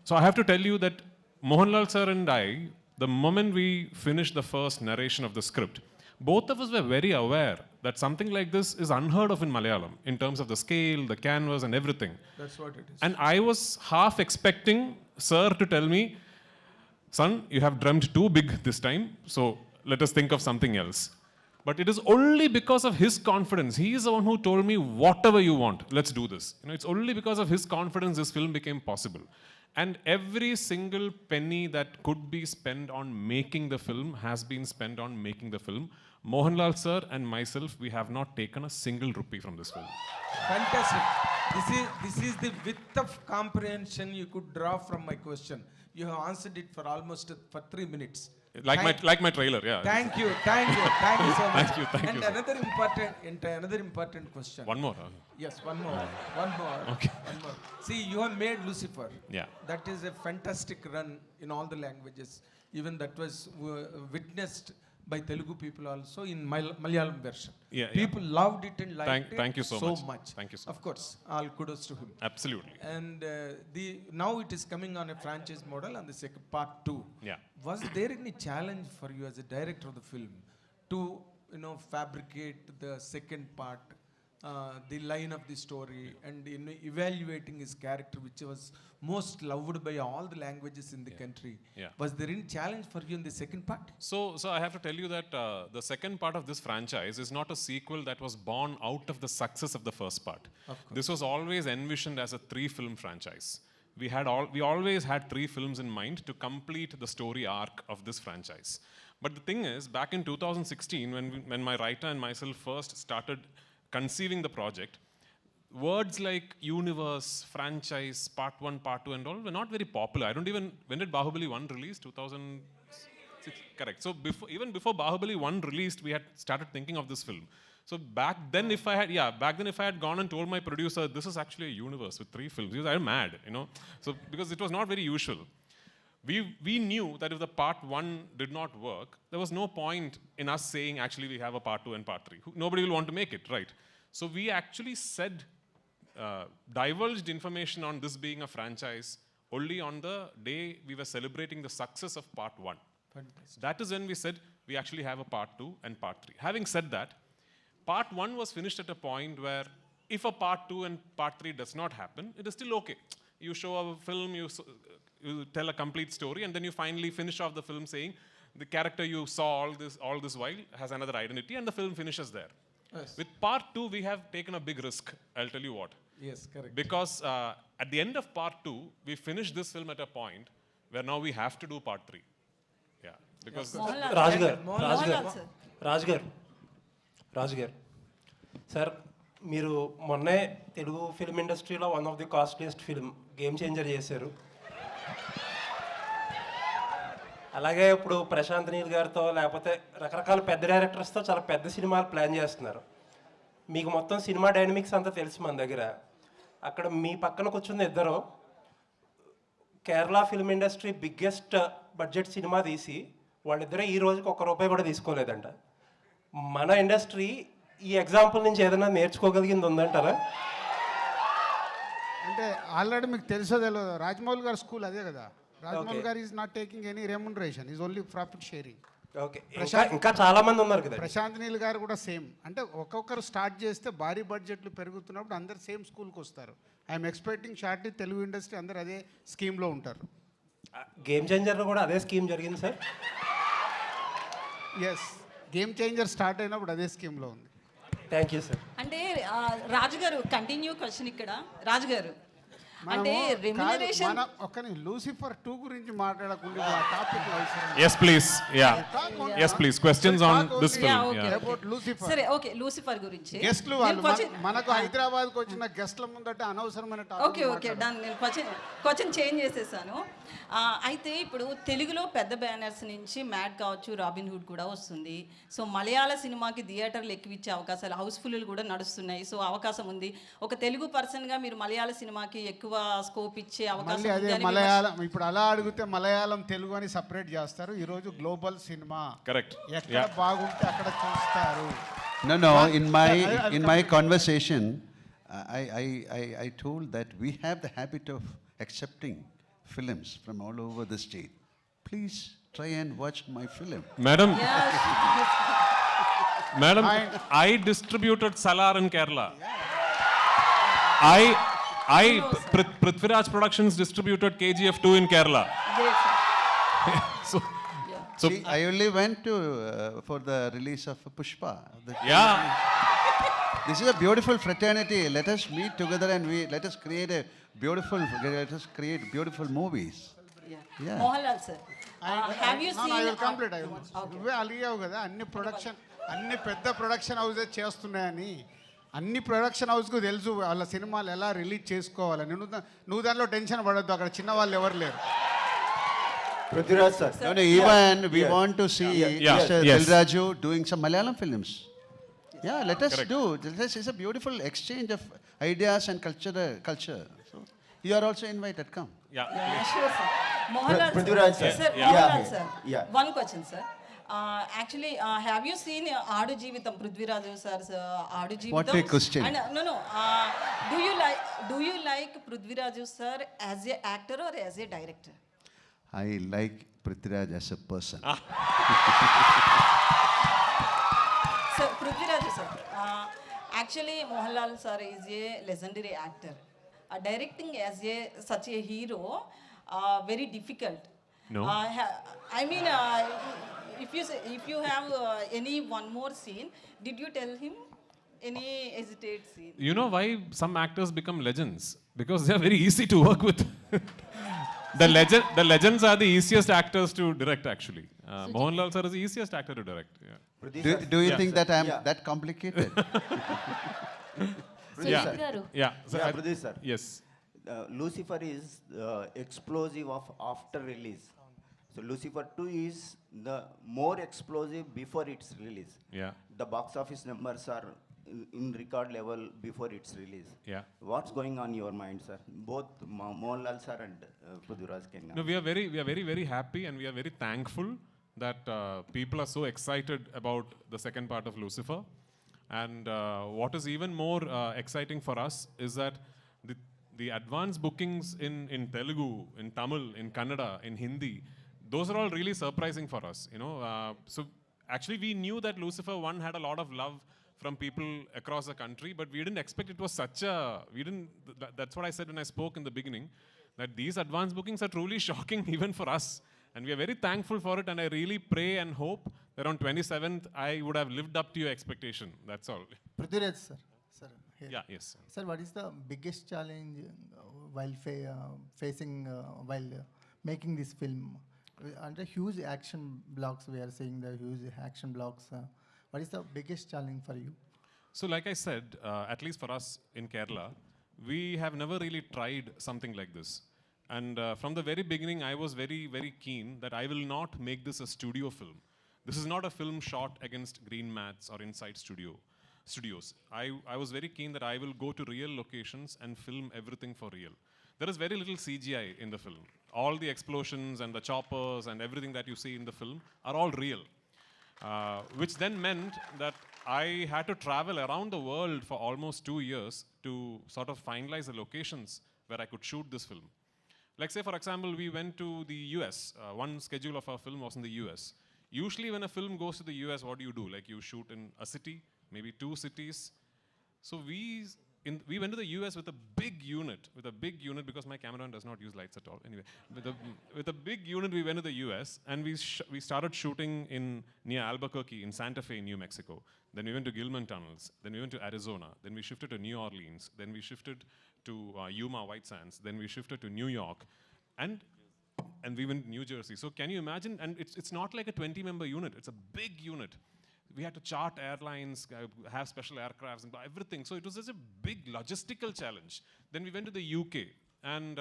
Speaker 5: So I have to tell you that Mohanlal sir and I, the moment we finished the first narration of the script, both of us were very aware that something like this is unheard of in Malayalam in terms of the scale, the canvas and everything.
Speaker 9: That's what it is.
Speaker 5: And I was half expecting sir to tell me, son, you have dreamt too big this time, so let us think of something else. But it is only because of his confidence. He is the one who told me, whatever you want, let's do this. It's only because of his confidence this film became possible. And every single penny that could be spent on making the film has been spent on making the film. Mohanlal sir and myself, we have not taken a single rupee from this film.
Speaker 9: Fantastic. This is the width of comprehension you could draw from my question. You have answered it for almost 3 minutes.
Speaker 5: Like my trailer, yeah.
Speaker 9: Thank you so much.
Speaker 5: Thank you,
Speaker 9: and
Speaker 5: sir.
Speaker 9: another important question.
Speaker 5: One more.
Speaker 9: Yes, one more.
Speaker 5: Okay.
Speaker 9: One more. See, you have made Lucifer.
Speaker 5: Yeah.
Speaker 9: That is a fantastic run in all the languages. Even that was witnessed by Telugu people also in Malayalam version.
Speaker 5: Yeah.
Speaker 9: People loved it and liked
Speaker 5: Thank you so
Speaker 9: much.
Speaker 5: Thank you so
Speaker 9: Of course, all kudos to him.
Speaker 5: Absolutely.
Speaker 9: And now it is coming on a franchise model on the second part 2.
Speaker 5: Yeah.
Speaker 9: Was there any challenge for you as a director of the film to fabricate the second part, the line of the story, and evaluating his character, which was most loved by all the languages in the country?
Speaker 5: Yeah.
Speaker 9: Was there any challenge for you in the second part?
Speaker 5: So I have to tell you that the second part of this franchise is not a sequel that was born out of the success of the first part. This was always envisioned as a 3-film franchise. We always had 3 films in mind to complete the story arc of this franchise. But the thing is, back in 2016, when my writer and myself first started conceiving the project, words like universe, franchise, part 1, part 2 and all were not very popular. When did Bahubali 1 release? 2006, correct. So even before Bahubali 1 released, we had started thinking of this film. So back then if I had gone and told my producer, this is actually a universe with 3 films, he was mad, So because it was not very usual. We knew that if the part 1 did not work, there was no point in us saying, actually, we have a part 2 and part 3. Nobody will want to make it, right? So we actually divulged information on this being a franchise only on the day we were celebrating the success of part 1.
Speaker 9: Fantastic.
Speaker 5: That is when we said, we actually have a part 2 and part 3. Having said that, part 1 was finished at a point where if a part 2 and part 3 does not happen, it is still okay. You show a film, you tell a complete story, and then you finally finish off the film saying, the character you saw all this while has another identity, and the film finishes there.
Speaker 9: Yes.
Speaker 5: With part 2, we have taken a big risk. I'll tell you what.
Speaker 9: Yes, correct.
Speaker 5: Because at the end of part 2, we finished this film at a point where now we have to do part 3. Yeah. Because
Speaker 10: రాజు గారు sir, మీరు మొన్నే Telugu film ఇండస్ట్రీలో one of the costliest film game changer చేశారు. అలాగే ఇప్పుడు ప్రశాంత్ నీల్ గారితో లేకపోతే రకరకాల పెద్ద డైరెక్టర్స్తో చాలా పెద్ద సినిమాలు ప్లాన్ చేస్తున్నారు. మీకు మొత్తం సినిమా డైనమిక్స్ అంతా తెలుసు మన దగ్గర. అక్కడ మీ పక్కన కూర్చున్న ఇద్దరు Kerala film industry biggest budget cinema తీసి వాళ్ళిద్దరే ఈ రోజుకి ₹1 కూడా తీసుకోలేదంట. మన ఇండస్ట్రీ ఈ ఎగ్జాంపుల్ నుంచి ఏదైనా నేర్చుకోగలిగింది ఉందంటారా?
Speaker 4: అంటే ఆల్రెడీ మీకు తెలుసో తెలియదు, రాజమౌళి గారి స్కూల్ అదే కదా. రాజమౌళి గారు is not taking any remuneration, is only profit sharing.
Speaker 10: Okay, ఇంకా చాలా మంది ఉన్నారు కదా.
Speaker 4: ప్రశాంత్ నీల్ గారు కూడా సేమ్. అంటే ఒక్కొక్కరు స్టార్ట్ చేస్తే భారీ బడ్జెట్లు పెరుగుతున్నప్పుడు అందరు సేమ్ స్కూల్కి వస్తారు. I'm expecting shortly Telugu industry అందరు అదే స్కీమ్లో ఉంటారు.
Speaker 10: గేమ్ చేంజర్లో కూడా అదే స్కీమ్ జరిగింది sir.
Speaker 4: Yes, game changer start అయినప్పుడు అదే స్కీమ్లో ఉంది.
Speaker 10: Thank you sir.
Speaker 11: అంటే రాజుగారు కంటిన్యూ క్వశ్చన్ ఇక్కడ. రాజుగారు అంటే రెమ్యునరేషన్
Speaker 4: ఒక్కని లూసిఫర్ 2 గురించి మాట్లాడకుండా topic
Speaker 5: Yes, please. Yeah. Yes, please. Questions on this film.
Speaker 4: About Lucifer.
Speaker 11: సరే, ఓకే, లూసిఫర్ గురించి
Speaker 4: గెస్ట్లు వాళ్ళు మనకు హైదరాబాద్కి వచ్చిన గెస్ట్ల ముందట అనవసరమైన టాపిక్.
Speaker 11: Okay done. నేను క్వశ్చన్ చేంజ్ చేసేసాను. అయితే ఇప్పుడు తెలుగులో పెద్ద బ్యానర్స్ నుంచి మ్యాడ్ కావచ్చు, రాబిన్ హుడ్ కూడా వస్తుంది. సో మలయాళ సినిమాకి థియేటర్లు ఎక్కువిచ్చే అవకాశాలు, హౌస్ఫుల్ కూడా నడుస్తున్నాయి. సో అవకాశం ఉంది. ఒక తెలుగు పర్సన్గా మీరు మలయాళ సినిమాకి ఎక్కువ స్కోప్ ఇచ్చే అవకాశం ఉంది.
Speaker 4: అదే మలయాళం ఇప్పుడు అలా అడిగితే మలయాళం తెలుగు అని సపరేట్ చేస్తారు. ఈరోజు గ్లోబల్ సినిమా
Speaker 5: కరెక్ట్
Speaker 4: ఎక్కడ బాగుంటే అక్కడ చూస్తారు.
Speaker 6: No, in my conversation, I told that we have the habit of accepting films from all over the state. Please try and watch my film.
Speaker 5: Madam, I distributed Salar in Kerala. Prithviraj Productions distributed KGF 2 in Kerala. So
Speaker 6: See, I only went to for the release of Pushpa.
Speaker 5: Yeah.
Speaker 6: This is a beautiful fraternity. Let us meet together and let us create beautiful movies. Yeah.
Speaker 11: Mohanlal sir, have you seen?
Speaker 4: I will complete. నువ్వే అలిగావు కదా అన్ని పెద్ద production హౌసే చేస్తున్నాయని. అన్ని production హౌస్కు తెలుసు వాళ్ళ సినిమాలు ఎలా రిలీజ్ చేసుకోవాలని. నువ్వు దానిలో టెన్షన్ పడద్దు, అక్కడ చిన్న వాళ్ళు ఎవరు లేరు.
Speaker 12: Prithviraj sir.
Speaker 6: No, even we want to see Mr. Dilraju doing some Malayalam films. Yeah, let us do. This is a beautiful exchange of ideas and culture. So you are also invited. Come.
Speaker 11: Yeah, sure sir. Mohanlal
Speaker 12: Prithviraj sir.
Speaker 11: Sir, Mohanlal sir. One question sir. Actually, have you seen Aadu Jeevitham, Prithviraj sir's Aadu Jeevitham?
Speaker 6: What a question.
Speaker 11: And, no. Do you like Prithviraj sir as a actor or as a director?
Speaker 6: I like Prithviraj as a person.
Speaker 11: Sir, Prithviraj sir. Actually, Mohanlal sir is a legendary actor. Directing as such a hero, very difficult.
Speaker 5: No.
Speaker 11: I mean, if you have any one more scene, did you tell him any hesitate scene?
Speaker 5: You know why some actors become legends? Because they are very easy to work with. The legends are the easiest actors to direct actually. Mohanlal sir is the easiest actor to direct. Yeah.
Speaker 6: Do you think that I am that complicated?
Speaker 12: Pradesh sir.
Speaker 5: Yes.
Speaker 12: Lucifer is explosive of after release. So Lucifer 2 is the more explosive before its release.
Speaker 5: Yeah.
Speaker 12: The box office numbers are in record level before its release.
Speaker 5: Yeah.
Speaker 12: What's going on in your mind, sir? Both Mohanlal sir and Prithviraj Kenna.
Speaker 5: No, we are very happy and we are very thankful that people are so excited about the second part of Lucifer. And what is even more exciting for us is that the advance bookings in Telugu, in Tamil, in Kannada, in Hindi, those are all really surprising for us, you know. So actually we knew that Lucifer 1 had a lot of love from people across the country, but we didn't expect it was such a, that's what I said when I spoke in the beginning, that these advance bookings are truly shocking even for us. And we are very thankful for it, and I really pray and hope that on 27th I would have lived up to your expectation. That's all.
Speaker 13: Prithviraj sir. Here.
Speaker 5: Yeah, yes.
Speaker 13: Sir, what is the biggest challenge while facing while making this film? Under huge action blocks, we are seeing the huge action blocks. What is the biggest challenge for you?
Speaker 5: So like I said, at least for us in Kerala, we have never really tried something like this. And from the very beginning, I was very, very keen that I will not make this a studio film. This is not a film shot against green mats or inside studio. studios. I was very keen that I will go to real locations and film everything for real. There is very little CGI in the film. All the explosions and the choppers and everything that you see in the film are all real. Which then meant that I had to travel around the world for almost 2 years to sort of finalize the locations where I could shoot this film. Like say, for example, we went to the US. One schedule of our film was in the US. Usually when a film goes to the US, what do? Like you shoot in a city, maybe 2 cities. So we went to the US with a big unit, because my cameraman does not use lights at all. Anyway, with a big unit, we went to the US and we started shooting near Albuquerque in Santa Fe, New Mexico. Then we went to Gilman Tunnels. Then we went to Arizona. Then we shifted to New Orleans. Then we shifted to Yuma White Sands. Then we shifted to New York, and we went to New Jersey. So can you imagine? And it's not like a 20-member unit. It's a big unit. We had to chart airlines, have special aircrafts, and everything. So it was such a big logistical challenge. Then we went to the UK. And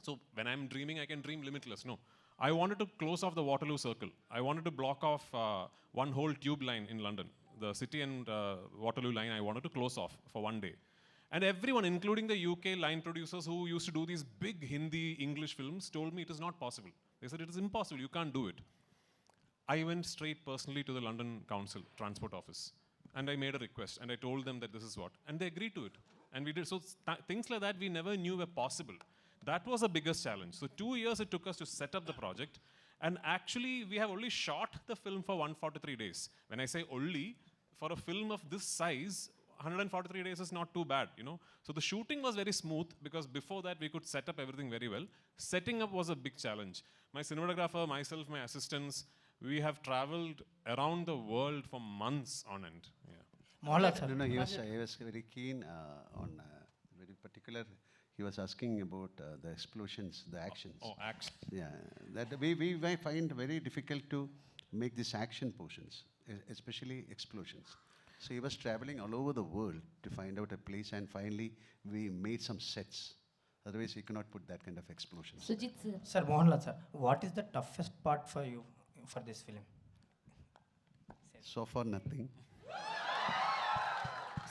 Speaker 5: so when I'm dreaming, I can dream limitless. No. I wanted to close off the Waterloo Circle. I wanted to block off one whole tube line in London. The City and Waterloo line, I wanted to close off for one day. And everyone, including the UK line producers who used to do these big Hindi, English films, told me it is not possible. They said, it is impossible, you can't do it. I went straight personally to the London Council Transport Office, and I made a request, and I told them that this is what, and they agreed to it. And we did, so things like that we never knew were possible. That was the biggest challenge. So 2 years it took us to set up the project, and actually we have only shot the film for 143 days. When I say only, for a film of this size, 143 days is not too bad, you know. So the shooting was very smooth because before that we could set up everything very well. Setting up was a big challenge. My cinematographer, myself, my assistants, we have traveled around the world for months on end. Yeah.
Speaker 6: Mohanlal, no, he was very keen on very particular. He was asking about the explosions, the actions.
Speaker 5: Oh, action.
Speaker 6: Yeah, that we might find very difficult to make these action portions, especially explosions. So he was traveling all over the world to find out a place, and finally we made some sets. Otherwise, we cannot put that kind of explosions.
Speaker 1: Sujith sir.
Speaker 10: Sir, Mohanlal sir, what is the toughest part for you for this film?
Speaker 6: So far, nothing.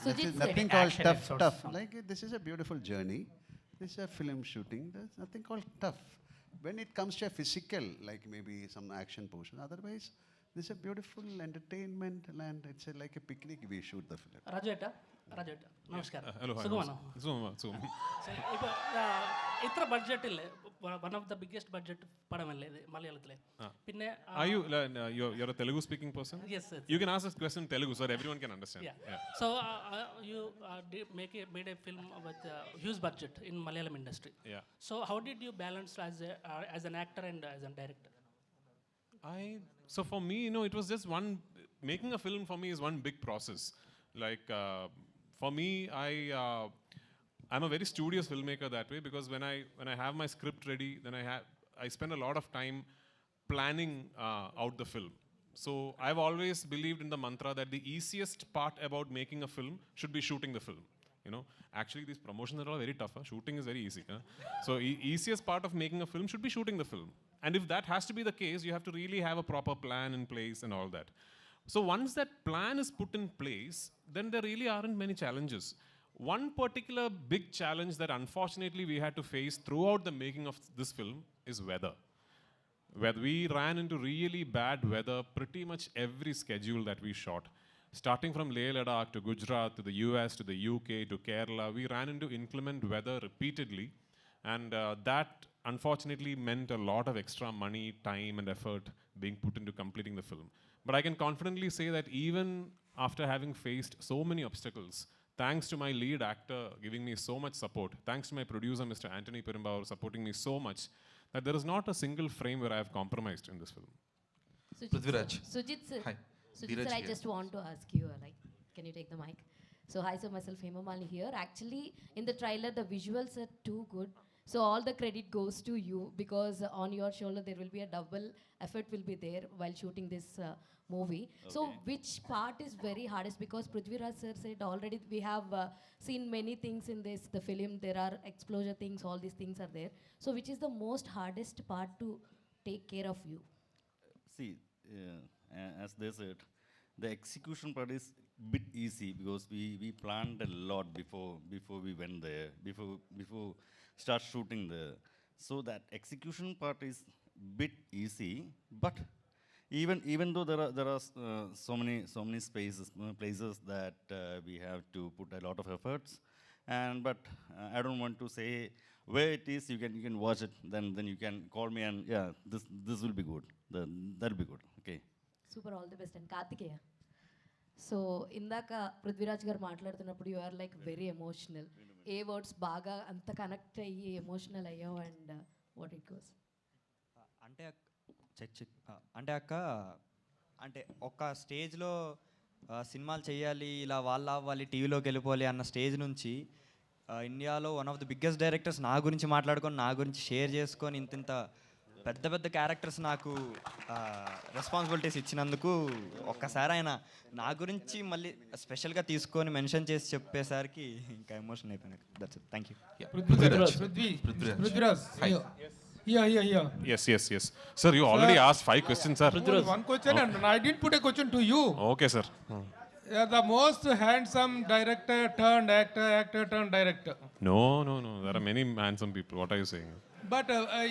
Speaker 1: Sujith sir.
Speaker 6: Nothing called tough. Like this is a beautiful journey. This is a film shooting. There's nothing called tough. When it comes to a physical, like maybe some action portion, otherwise, this is a beautiful entertainment and it's like a picnic we shoot the film.
Speaker 14: Rajeta, namaskaram.
Speaker 5: Hello, hi.
Speaker 14: Sukumaran. ഇപ്പോൾ ഇത്ര ബഡ്ജറ്റിൽ one of the biggest budget പടമല്ലേ ഇത് മലയാളത്തിലെ പിന്നെ
Speaker 5: Are you you're a Telugu speaking person?
Speaker 14: Yes, sir.
Speaker 5: You can ask this question in Telugu so that everyone can understand.
Speaker 14: Yeah. So you made a film with huge budget in Malayalam industry.
Speaker 5: Yeah.
Speaker 14: So how did you balance as an actor and as a director?
Speaker 5: So for me, you know, it was just making a film for me is one big process. Like for me, I'm a very studious filmmaker that way, because when I have my script ready, then I spend a lot of time planning out the film. So I've always believed in the mantra that the easiest part about making a film should be shooting the film. You know, actually these promotions are all very tough. Shooting is very easy. So easiest part of making a film should be shooting the film. And if that has to be the case, you have to really have a proper plan in place and all that. So once that plan is put in place, then there really aren't many challenges. One particular big challenge that unfortunately we had to face throughout the making of this film is weather. Where we ran into really bad weather pretty much every schedule that we shot. Starting from Leh Ladakh to Gujarat to the US to the UK to Kerala, we ran into inclement weather repeatedly, and that unfortunately meant a lot of extra money, time and effort being put into completing the film. But I can confidently say that even after having faced so many obstacles, thanks to my lead actor giving me so much support, thanks to my producer Mr. Antony Perumbavoor supporting me so much, that there is not a single frame where I have compromised in this film.
Speaker 15: Prithviraj.
Speaker 1: Sujith sir.
Speaker 15: Hi.
Speaker 1: Sujith sir, I just want to ask you, can you take the mic? So hi sir, myself Hema Malini here. Actually, in the trailer, the visuals are too good. So all the credit goes to you, because on your shoulder there will be a double effort will be there while shooting this movie. Okay. So which part is very hardest? Because Prithviraj sir said already we have seen many things in the film. There are explosion things, all these things are there. So which is the most hardest part to take care of you?
Speaker 3: See, as they said, the execution part is bit easy because we planned a lot before we went there, before start shooting there. So that execution part is bit easy, but even though there are so many places that we have to put a lot of efforts, but I don't want to say where it is. You can watch it, then you can call me and yeah, this will be good. That'll be good. Okay.
Speaker 15: Super, all the best. And Kartikeya. So ఇందాక పృథ్వీరాజ్ గారు మాట్లాడుతున్నప్పుడు you are like very emotional. ఏ words బాగా అంత connect అయ్యి emotional అయ్యావు and what it goes?
Speaker 2: అంటే అక్క అంటే ఒక స్టేజ్లో సినిమాలు చేయాలి, ఇలా వాళ్ళు టీవీలోకి వెళ్ళిపోవాలి అన్న స్టేజ్ నుంచి ఇండియాలో one of the biggest directors నా గురించి మాట్లాడుకొని, నా గురించి షేర్ చేసుకొని ఇంత పెద్ద క్యారెక్టర్స్ నాకు రెస్పాన్సిబిలిటీస్ ఇచ్చినందుకు ఒక్కసారి ఆయన నా గురించి మళ్ళీ స్పెషల్గా తీసుకొని మెన్షన్ చేసి చెప్పేసరికి ఇంకా ఎమోషన్ అయిపోయినాయి. That's it. Thank you.
Speaker 9: Prithviraj. Here.
Speaker 5: Yes. Sir, you already asked 5 questions, sir.
Speaker 9: One question, and I didn't put a question to you.
Speaker 5: Okay, sir.
Speaker 9: You are the most handsome director turned actor turned director.
Speaker 5: No. There are many handsome people. What are you saying?
Speaker 9: But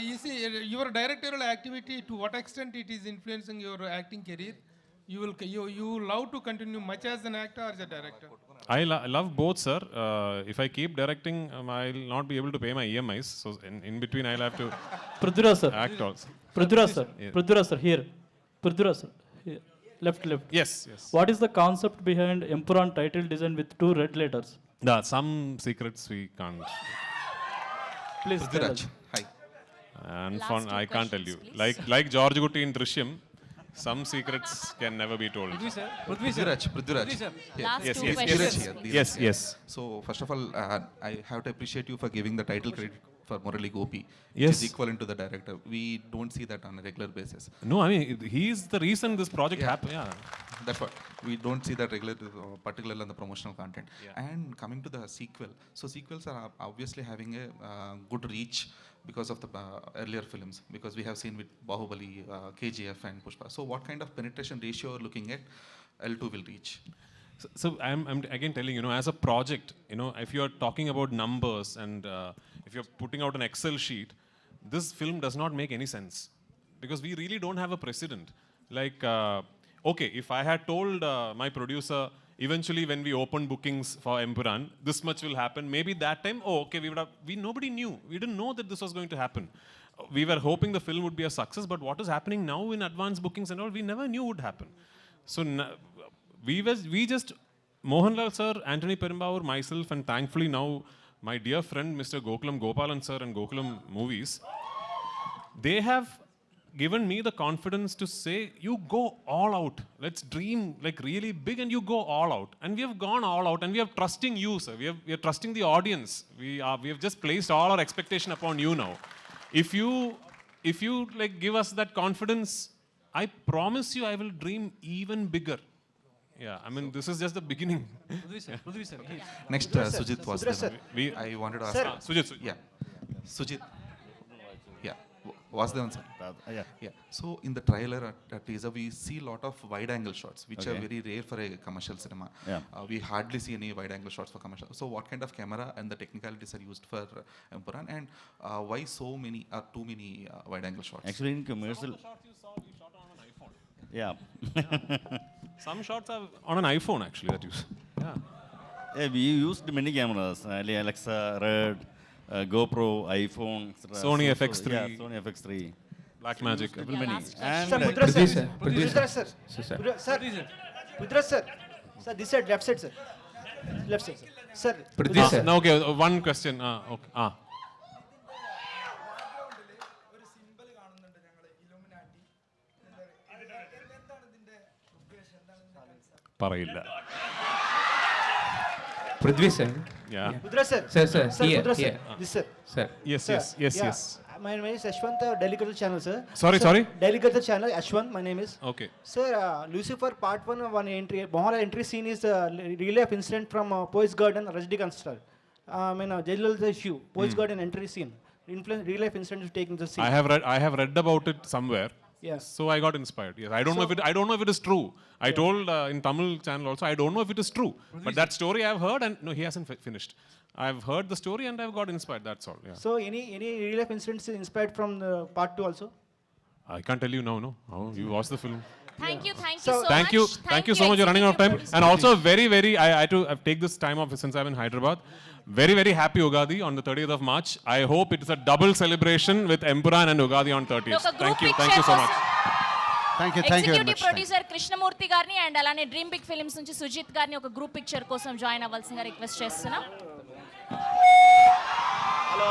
Speaker 9: you see, your directorial activity, to what extent it is influencing your acting career? You love to continue much as an actor or as a director?
Speaker 5: I love both, sir. If I keep directing, I'll not be able to pay my EMIs. So in between, I'll have to
Speaker 16: Prithviraj sir.
Speaker 5: act also.
Speaker 16: Prithviraj sir.
Speaker 5: Yeah.
Speaker 16: Prithviraj sir, here. Prithviraj sir. Here. Left.
Speaker 5: Yes.
Speaker 16: What is the concept behind Empuraan title design with 2 red letters?
Speaker 5: Some secrets we can't.
Speaker 16: Please tell us.
Speaker 17: Hi.
Speaker 5: And
Speaker 1: Last
Speaker 5: fun,
Speaker 1: 2
Speaker 5: I can't tell you.
Speaker 1: questions, please.
Speaker 5: Like George Gutti in Drishyam, some secrets can never be told.
Speaker 17: Prithviraj.
Speaker 1: Last
Speaker 5: Yes,
Speaker 1: 2
Speaker 5: yes,
Speaker 1: questions.
Speaker 5: Yes.
Speaker 17: So first of all, I have to appreciate you for giving the title credit for Murali Gopy, which
Speaker 5: Yes.
Speaker 17: is equivalent to the director. We don't see that on a regular basis.
Speaker 5: No, I mean, he's the reason this project happened. Yeah.
Speaker 17: That's what we don't see that regular, particularly on the promotional content. And coming to the sequel, so sequels are obviously having a good reach because of the earlier films, because we have seen with Bahubali, KGF and Pushpa. So what kind of penetration ratio you're looking at L2 will reach?
Speaker 5: So I'm again telling you, as a project, if you're talking about numbers and if you're putting out an Excel sheet, this film does not make any sense because we really don't have a precedent. Like, okay, if I had told my producer eventually when we opened bookings for Empuraan, this much will happen. Maybe that time, okay, nobody knew. We didn't know that this was going to happen. We were hoping the film would be a success, but what is happening now in advance bookings and all, we never knew would happen. So we just, Mohanlal sir, Antony Perumbavoor, myself, and thankfully now my dear friend Mr. Gokulam, Gopalan sir and Gokulam movies, they have given me the confidence to say, you go all out. Let's dream like really big and you go all out. And we have gone all out and we are trusting you, sir. We are trusting the audience. We have just placed all our expectation upon you now. If you like give us that confidence, I promise you I will dream even bigger. Yeah, I mean, this is just the beginning.
Speaker 16: Prithvi sir.
Speaker 17: Next, Sujith Vaassudev. I wanted to ask.
Speaker 5: Sujith.
Speaker 17: Yeah. Sujith. Yeah. Vaassudev sir. Yeah. So in the trailer teaser, we see a lot of wide-angle shots, which are very rare for a commercial cinema.
Speaker 3: Yeah.
Speaker 17: We hardly see any wide-angle shots for commercial. So what kind of camera and the technicalities are used for Empuraan, and why so many too many wide-angle shots?
Speaker 3: Actually, in commercial. Yeah.
Speaker 5: Some shots are on an iPhone actually that use.
Speaker 3: Yeah, we used many cameras, Alexa, Red, GoPro, iPhone, etc.
Speaker 5: Sony FX3.
Speaker 3: Yeah, Sony FX3.
Speaker 5: Black Magic.
Speaker 3: Many. And
Speaker 18: Prithviraj sir. Sir, this side, left side, sir. Sir.
Speaker 5: Now, okay, one question. Okay. പറയില്ല.
Speaker 10: Prithvi sir.
Speaker 5: Yeah.
Speaker 18: Prithviraj sir.
Speaker 10: Sir. Here.
Speaker 18: This sir.
Speaker 10: Sir.
Speaker 5: Yes.
Speaker 18: My name is Ashwant, Daily Culture Channel, sir.
Speaker 5: Sorry?
Speaker 18: Daily Culture Channel, Ashwant, my name is.
Speaker 5: Okay.
Speaker 18: Sir, Lucifer Part 1, one entry, Mohanlal entry scene is relay of incident from Poise Garden, Rajnikant star. Jailal issue, Poise Garden entry scene. Real life incident is taking the scene.
Speaker 5: I have read about it somewhere.
Speaker 18: Yes.
Speaker 5: So I got inspired. Yes, I don't know if it is true. I told in Tamil channel also, I don't know if it is true. But that story I've heard, and no, he hasn't finished. I've heard the story and I've got inspired. That's all. Yeah.
Speaker 18: So any real life incidents inspired from the part 2 also?
Speaker 5: I can't tell you now. No, oh, you watched the film.
Speaker 1: Thank you
Speaker 18: So-
Speaker 1: so
Speaker 5: Thank
Speaker 1: much.
Speaker 5: you, thank you so much. You're running out of time. And also very, I had to take this time off since I'm in Hyderabad. Very happy Ugadi on the 30th of March. I hope it is a double celebration with Empuraan and Ugadi on 30th. Thank you so much.
Speaker 4: Thank you very
Speaker 1: executive
Speaker 4: much.
Speaker 1: Producer Krishnamurthy గారిని and అలానే dream big films నుంచి సుజిత్ గారిని ఒక group picture కోసం join అవ్వాల్సిందిగా request చేస్తున్నాం.
Speaker 2: Hello